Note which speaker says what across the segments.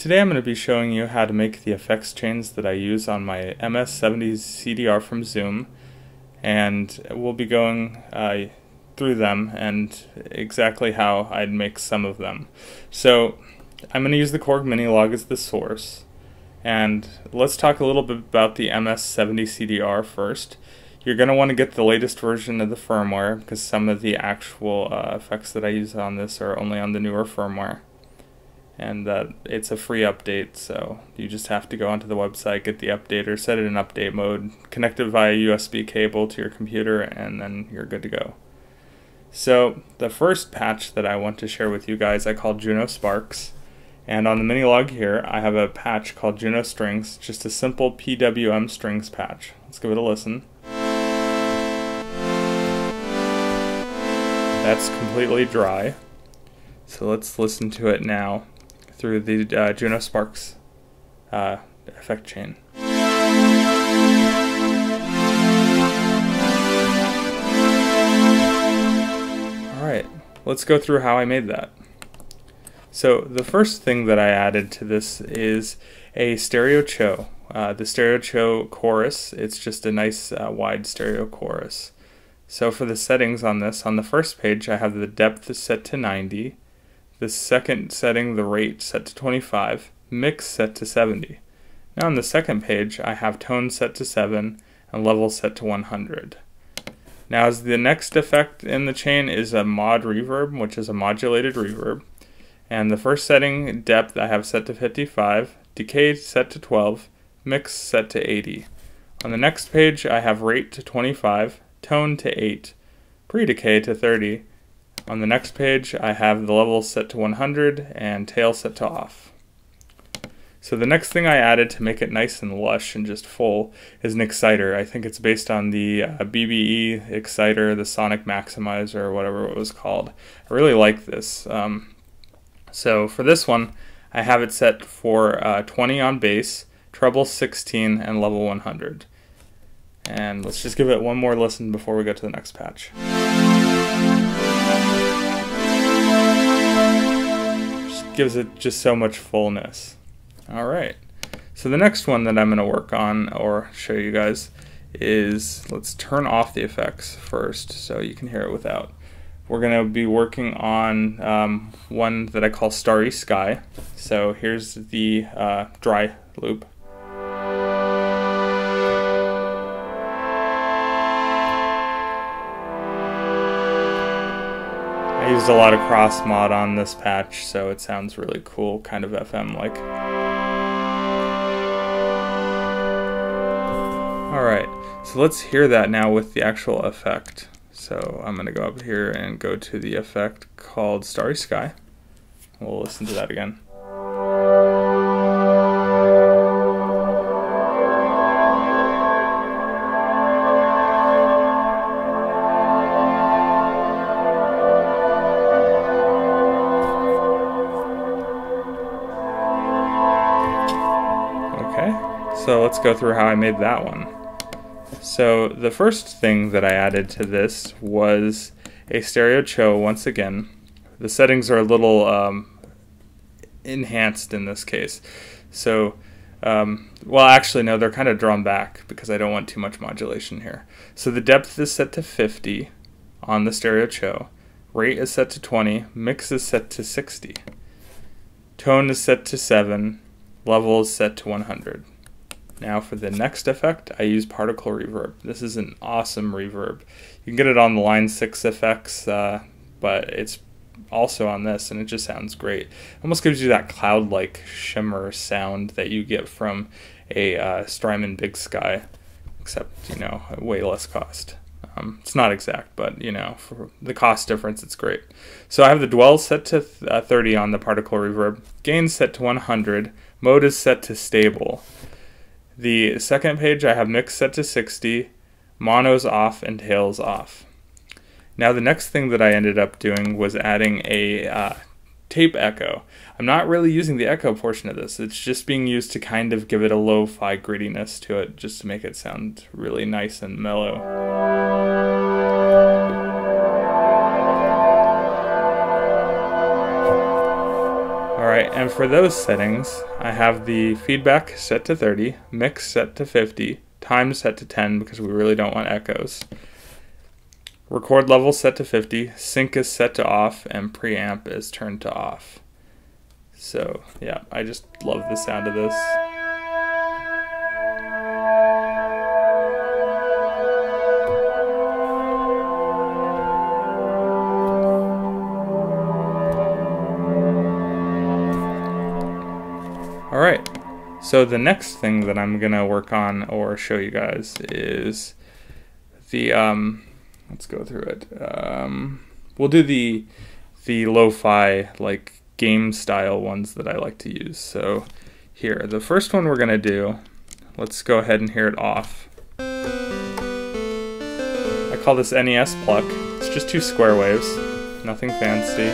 Speaker 1: Today I'm going to be showing you how to make the effects chains that I use on my MS-70 CDR from Zoom, and we'll be going through them and exactly how I'd make some of them. So I'm going to use the Korg Minilog as the source, and let's talk a little bit about the MS-70 CDR first. You're going to want to get the latest version of the firmware because some of the actual effects that I use on this are only on the newer firmware. And it's a free update, so you just have to go onto the website, get the updater, set it in update mode, connect it via USB cable to your computer, and then you're good to go. So the first patch that I want to share with you guys I call Juno Sparks, and on the Minilog here I have a patch called Juno Strings, just a simple PWM strings patch. Let's give it a listen. That's completely dry, so let's listen to it now through the Juno Sparks effect chain. Alright, let's go through how I made that. So the first thing that I added to this is a stereo cho. The stereo cho chorus, it's just a nice wide stereo chorus. So for the settings on this, on the first page I have the depth set to 90, the second setting, the rate, set to 25, mix set to 70. Now on the second page, I have tone set to 7 and level set to 100. Now as the next effect in the chain is a mod reverb, which is a modulated reverb. And the first setting, depth, I have set to 55, decay set to 12, mix set to 80. On the next page, I have rate to 25, tone to 8, pre-decay to 30. On the next page, I have the level set to 100 and tail set to off. So the next thing I added to make it nice and lush and just full is an exciter. I think it's based on the BBE exciter, the Sonic Maximizer, or whatever it was called. I really like this. So for this one, I have it set for 20 on bass, treble 16, and level 100. And let's just give it one more listen before we go to the next patch. Gives it just so much fullness. Alright, so the next one that I'm going to work on or show you guys is, let's turn off the effects first so you can hear it without. We're going to be working on one that I call Starry Sky. So here's the dry loop. I used a lot of cross mod on this patch, so it sounds really cool, kind of FM like. Alright, so let's hear that now with the actual effect. So I'm going to go up here and go to the effect called Starry Sky. We'll listen to that again. So let's go through how I made that one. So the first thing that I added to this was a stereo cho once again. The settings are a little enhanced in this case. So, well actually no, they're kind of drawn back because I don't want too much modulation here. So the depth is set to 50 on the stereo cho. Rate is set to 20, mix is set to 60. Tone is set to 7, level is set to 100. Now for the next effect, I use particle reverb. This is an awesome reverb. You can get it on the Line 6 effects, but it's also on this, and it just sounds great. It almost gives you that cloud-like shimmer sound that you get from a Strymon Big Sky, except, you know, way less cost. It's not exact, but, you know, for the cost difference, it's great. So I have the dwell set to 30 on the particle reverb, gain set to 100, mode is set to stable. The second page I have mix set to 60, mono's off, and tail's off. Now the next thing that I ended up doing was adding a tape echo. I'm not really using the echo portion of this, it's just being used to kind of give it a lo-fi grittiness to it, just to make it sound really nice and mellow. Alright, and for those settings, I have the feedback set to 30, mix set to 50, time set to 10 because we really don't want echoes, record level set to 50, sync is set to off, and preamp is turned to off. So yeah, I just love the sound of this. Alright, so the next thing that I'm gonna work on or show you guys is the, let's go through it. We'll do the lo-fi, like, game style ones that I like to use. So here, the first one we're gonna do, let's go ahead and hear it off. I call this NES pluck. It's just 2 square waves, nothing fancy.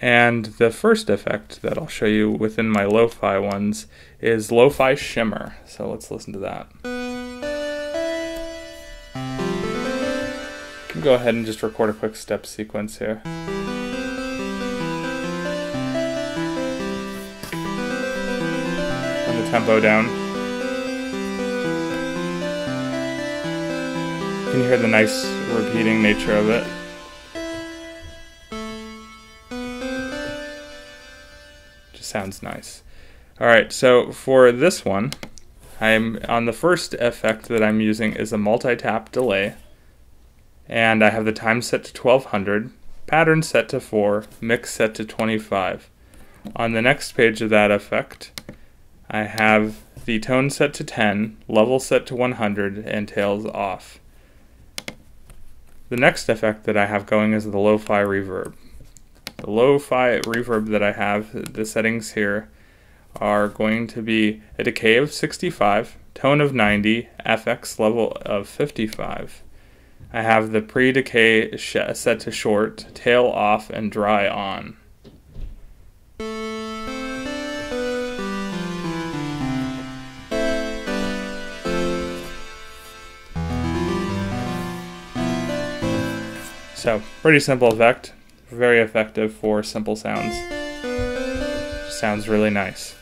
Speaker 1: And the first effect that I'll show you within my lo-fi ones is lo-fi shimmer. So let's listen to that. You can go ahead and just record a quick step sequence here. Turn the tempo down. You can hear the nice repeating nature of it. Sounds nice. Alright, so for this one, I'm on the first effect that I'm using is a multi-tap delay, and I have the time set to 1200, pattern set to 4, mix set to 25. On the next page of that effect, I have the tone set to 10, level set to 100, and tails off. The next effect that I have going is the Lofa Reverb. The lo-fi reverb that I have, the settings here, are going to be a decay of 65, tone of 90, FX level of 55. I have the pre-decay set to short, tail off, and dry on. So, pretty simple effect. Very effective for simple sounds. Sounds really nice.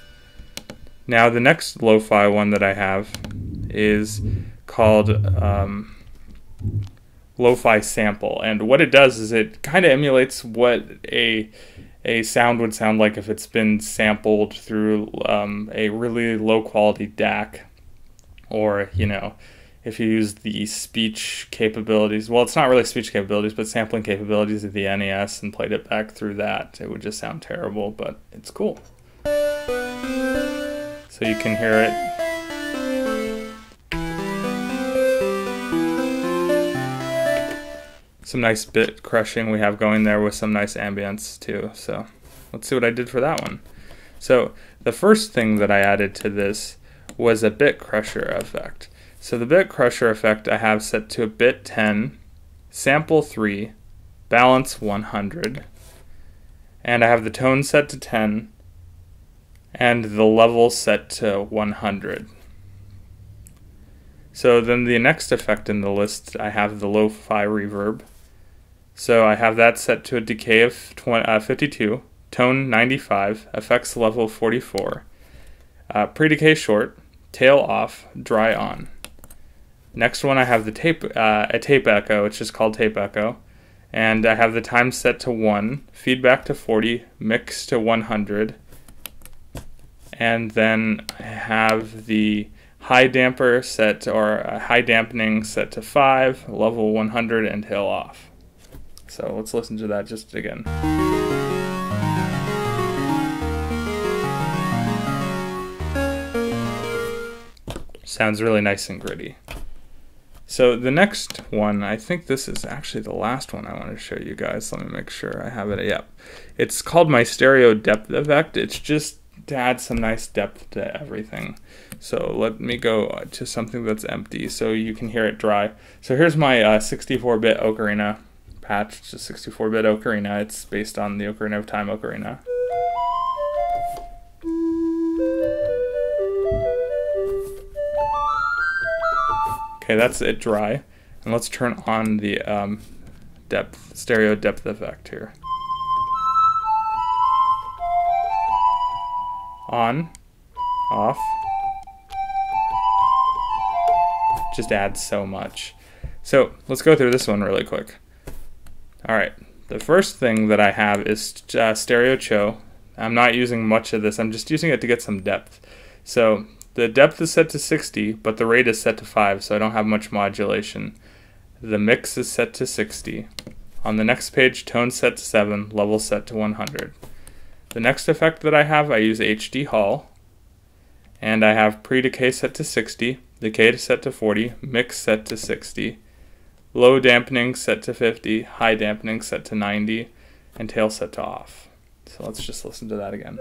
Speaker 1: Now the next lo-fi one that I have is called lo-fi sample, and what it does is it kind of emulates what a sound would sound like if it's been sampled through a really low quality DAC, or if you use the speech capabilities, well, it's not really speech capabilities, but sampling capabilities of the NES and played it back through that, it would just sound terrible, but it's cool. So you can hear it. Some nice bit crushing we have going there with some nice ambience too. So let's see what I did for that one. So the first thing that I added to this was a bit crusher effect. So the bit crusher effect I have set to a bit 10, sample 3, balance 100, and I have the tone set to 10, and the level set to 100. So then the next effect in the list, I have the Lo-Fi Reverb. So I have that set to a decay of 52, tone 95, effects level 44, pre-decay short, tail off, dry on. Next one I have the a tape echo, it's just called tape echo, and I have the time set to 1, feedback to 40, mix to 100, and then I have the high damper set, or a high dampening set to 5, level 100, and tail off. So let's listen to that just again. Sounds really nice and gritty. So the next one, I think this is actually the last one I want to show you guys. Let me make sure I have it. Yep. It's called my stereo depth effect. It's just to add some nice depth to everything. So let me go to something that's empty so you can hear it dry. So here's my 64-bit ocarina patch. It's a 64-bit ocarina. It's based on the Ocarina of Time ocarina. Okay, that's it dry. And let's turn on the stereo depth effect here. on, off. Just adds so much. So let's go through this one really quick. Alright, the first thing that I have is stereo cho. I'm not using much of this, I'm just using it to get some depth. So the depth is set to 60, but the rate is set to 5, so I don't have much modulation. The mix is set to 60. On the next page, tone set to 7, level set to 100. The next effect that I have, I use HD Hall, and I have pre-decay set to 60, decay set to 40, mix set to 60, low dampening set to 50, high dampening set to 90, and tail set to off. So let's just listen to that again.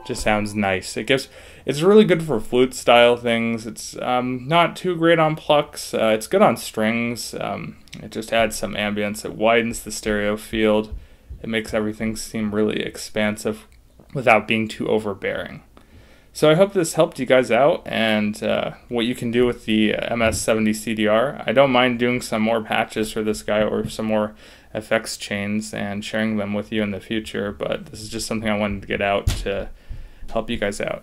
Speaker 1: Just sounds nice. It's really good for flute style things. It's not too great on plucks. It's good on strings. It just adds some ambience. It widens the stereo field. It makes everything seem really expansive without being too overbearing. So I hope this helped you guys out and what you can do with the MS-70 CDR. I don't mind doing some more patches for this guy or some more effects chains and sharing them with you in the future, but this is just something I wanted to get out to help you guys out.